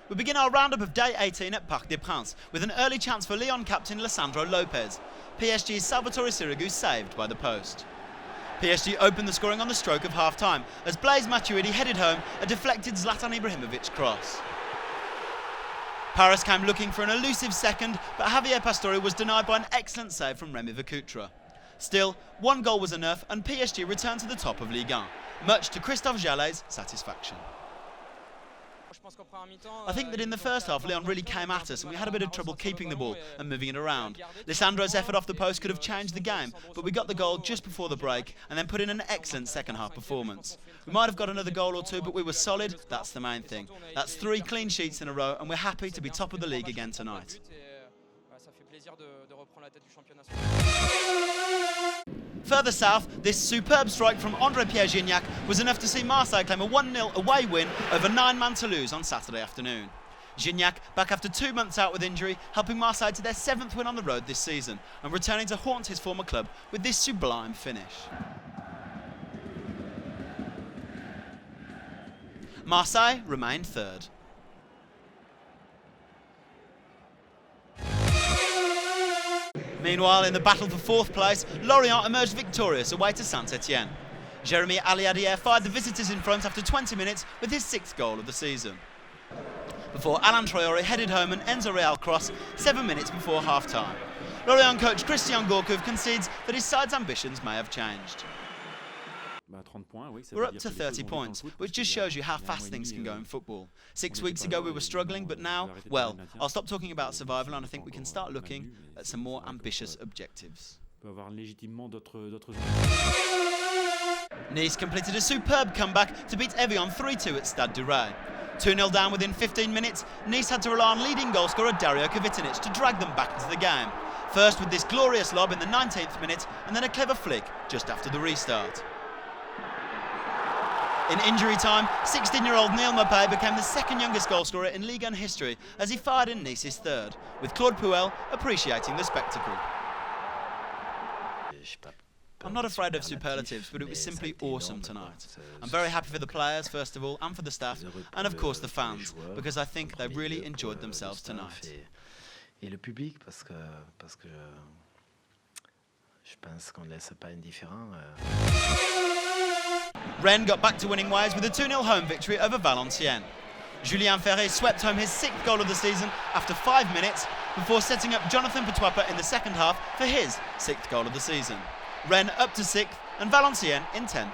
We begin our roundup of day 18 at Parc des Princes with an early chance for Lyon captain Lisandro Lopez. PSG's Salvatore Sirigu saved by the post. PSG opened the scoring on the stroke of half-time as Blaise Matuidi headed home a deflected Zlatan Ibrahimovic cross. Paris came looking for an elusive second, but Javier Pastore was denied by an excellent save from Rémi Vercoutre. Still, one goal was enough and PSG returned to the top of Ligue 1, much to Christophe Jallet's satisfaction. I think that in the first half, Lyon really came at us and we had a bit of trouble keeping the ball and moving it around. Lisandro's effort off the post could have changed the game, but we got the goal just before the break and then put in an excellent second half performance. We might have got another goal or two, but we were solid. That's the main thing. That's 3 clean sheets in a row and we're happy to be top of the league again tonight. Further south, this superb strike from André-Pierre GIGNAC was enough to see Marseille claim a 1-0 away win over 9-man Toulouse on Saturday afternoon. GIGNAC back after 2 months out with injury, helping Marseille to their 7th win on the road this season and returning to haunt his former club with this sublime finish. Marseille remained third. Meanwhile, in the battle for 4th place, Lorient emerged victorious away to Saint-Etienne. Jérémy Aliadière fired the visitors in front after 20 minutes with his 6th goal of the season, before Alain Traoré headed home an Enzo Real cross 7 minutes before half-time. Lorient coach Christian Gourcuff concedes that his side's ambitions may have changed. We're up to 30 points, which just shows you how fast things can go in football. 6 weeks ago we were struggling, but now, well, I'll stop talking about survival and I think we can start looking at some more ambitious objectives. Nice completed a superb comeback to beat Evian 3-2 at Stade de Reims. 2-0 down within 15 minutes, Nice had to rely on leading goalscorer Dario Kvitinic to drag them back into the game. First with this glorious lob in the 19th minute and then a clever flick just after the restart. In injury time, 16-year-old Neil Maupay became the 2nd youngest goalscorer in Ligue 1 history as he fired in Nice's 3rd, with Claude Puel appreciating the spectacle. I'm not afraid of superlatives, but it was simply awesome tonight. I'm very happy for the players, first of all, and for the staff, and of course the fans, because I think they really enjoyed themselves tonight. Et le public, parce que je pense qu'on ne laisse pas indifférent. Rennes got back to winning ways with a 2-0 home victory over Valenciennes. Julien swept home his 6th goal of the season after 5 minutes before setting up Jonathan PITROIPA in the second half for his 6th goal of the season. Rennes up to 6th and Valenciennes in 10th.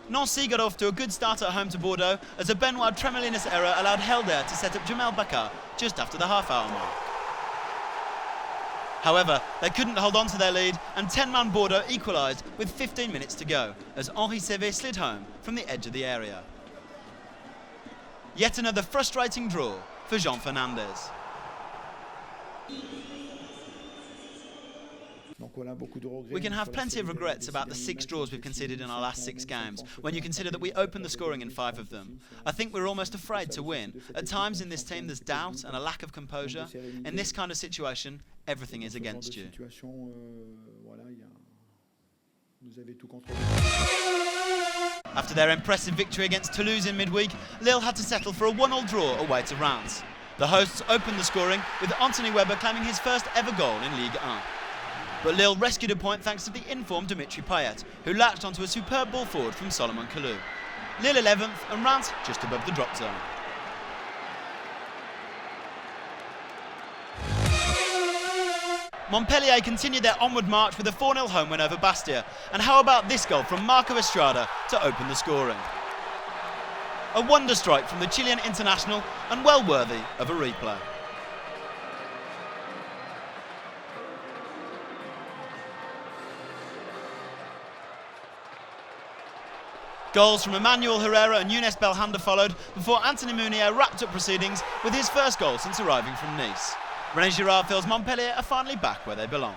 Nancy got off to a good start at home to Bordeaux as a Benoit Tremolinis error allowed Helder to set up Jamel Bakar just after the half-hour mark. However, they couldn't hold on to their lead and 10-man Bordeaux equalised with 15 minutes to go as Henri Sévé slid home from the edge of the area. Yet another frustrating draw for Jean Fernandez. We can have plenty of regrets about the 6 draws we've conceded in our last 6 games, when you consider that we opened the scoring in 5 of them. I think we're almost afraid to win. At times in this team there's doubt and a lack of composure. In this kind of situation, everything is against you. After their impressive victory against Toulouse in midweek, Lille had to settle for a 1-1 draw away to Reims. The hosts opened the scoring with Anthony Weber claiming his first ever goal in Ligue 1. But Lille rescued a point thanks to the informed Dimitri Payet, who latched onto a superb ball forward from Solomon Kalou. Lille 11th and Reims just above the drop zone. Montpellier continued their onward march with a 4-0 home win over Bastia. And how about this goal from Marco Estrada to open the scoring? A wonder strike from the Chilean international and well worthy of a replay. Goals from Emmanuel Herrera and Younes Belhanda followed before Anthony Mounier wrapped up proceedings with his first goal since arriving from Nice. René Girard feels Montpellier are finally back where they belong.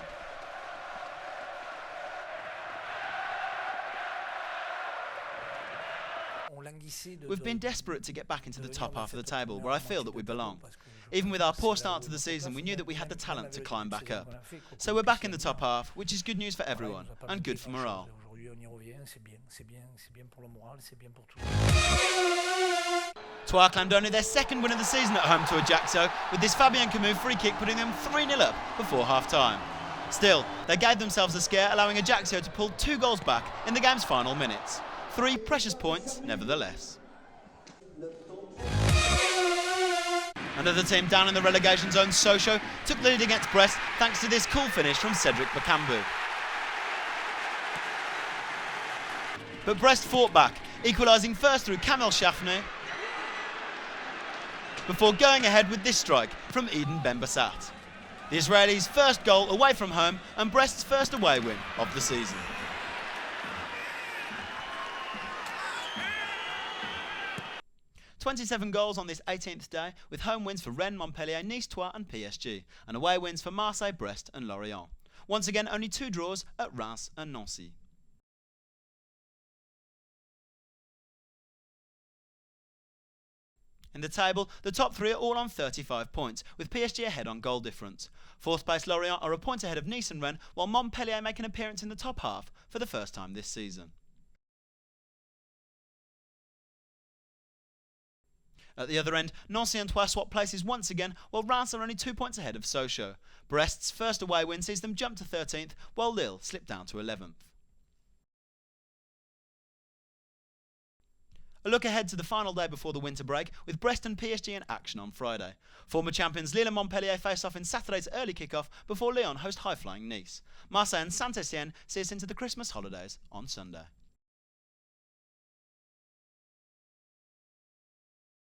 We've been desperate to get back into the top half of the table, where I feel that we belong. Even with our poor start to the season, we knew that we had the talent to climb back up. So we're back in the top half, which is good news for everyone, and good for morale. Troyes claimed only their second win of the season at home to Ajaccio, with this Fabien Camus free kick putting them 3-0 up before half-time. Still, they gave themselves a scare, allowing Ajaccio to pull 2 goals back in the game's final minutes. 3 precious points, nevertheless. Another team down in the relegation zone, Sochaux, took the lead against Brest thanks to this cool finish from Cedric Bakambu. But Brest fought back, equalising first through Kamel Shafne, before going ahead with this strike from Eden Benbassat. The Israelis' first goal away from home and Brest's first away win of the season. "27 goals on this 18th day, with home wins for Rennes, Montpellier, Nice, Troyes and PSG, and away wins for Marseille, Brest and Lorient. Once again, only 2 draws at Reims and Nancy. In the table, the top 3 are all on 35 points, with PSG ahead on goal difference. 4th place Lorient are a point ahead of Nice and Rennes, while Montpellier make an appearance in the top half for the first time this season. At the other end, Nancy and Troyes swap places once again, while Reims are only 2 points ahead of Sochaux. Brest's first away win sees them jump to 13th, while Lille slip down to 11th. A look ahead to the final day before the winter break, with Brest and PSG in action on Friday. Former champions Lille and Montpellier face off in Saturday's early kick-off before Lyon host high-flying Nice. Marseille and Saint-Etienne see us into the Christmas holidays on Sunday.